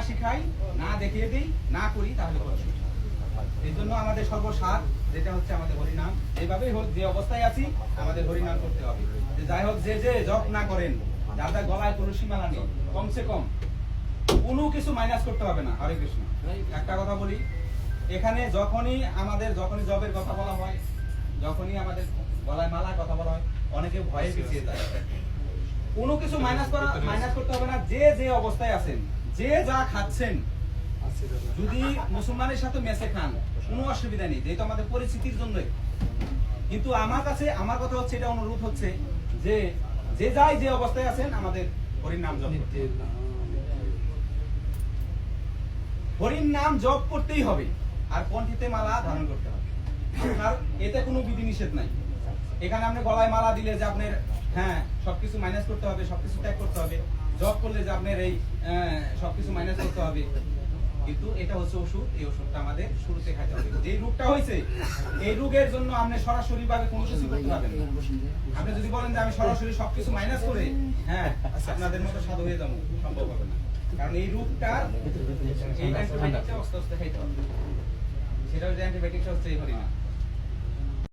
শিখাই, না দেখিয়ে দিই, না করি, তাহলে এই জন্য আমাদের সর্বসার যেটা হচ্ছে আমাদের হরিনাম। এইভাবেই হোক, যে অবস্থায় আছি আমাদের হরিনাম করতে হবে। যাই হোক, যে যে জপ না করেন, যাদের গলায় কোনো সীমানা নেই, কমসে কম কোনো কিছু মাইনাস করতে হবে না। হরে কৃষ্ণ। একটা কথা বলি, এখানে যখনই জবের কথা বলা হয়, যখনই আমাদের গলায় মালার কথা বলা হয়, অনেকে ভয়ে পিছিয়ে যায়। কোনো কিছু মাইনাস করতে হবে না। যে যে অবস্থায় আছেন, যে যা খাচ্ছেন, যদি মুসলমানের সাথে মেসে খান, কোনো অসুবিধা নেই, যেহেতু আমাদের পরিস্থিতির জন্যই। কিন্তু আমার কথা হচ্ছে, এটা অনুরোধ হচ্ছে যে যে যাই যে অবস্থায় আছেন, আমাদের হরির নাম জপ করতে হবে। হরির নাম জপ করতেই হবে, আর কণ্ঠিতে মালা ধারণ করতে হবে। আর এতে কোনো বিধি নিষেধ নাই। এখানে আপনি গলায় মালা দিলে যে আপনার সবকিছু মাইনাস করতে হবে, সবকিছু ত্যাগ করতে হবে, জব করলে যে আপনার এই সবকিছু মাইনাস করতে হবে, কিন্তু এটা হচ্ছে ওষুধ। এই ওষুধটা আমাদের শুরুতে খাইতে হবে। যে রোগটা হয়েছে, এই রোগের জন্য আপনি সরাসরি ভাবে কোনো কিছু করতে পারবেন না। আপনি যদি বলেন যে আমি সরাসরি সবকিছু মাইনাস করে আপনাদের মতো সাধু হয়ে যাবো, সম্ভব হবে না। কারণ এই রোগটা এই অ্যান্টিবায়োটিকটা আস্তে আস্তে খাইতে হবে। সেটা হচ্ছে অ্যান্টিবায়োটিকটা হচ্ছে এই হরিনাম।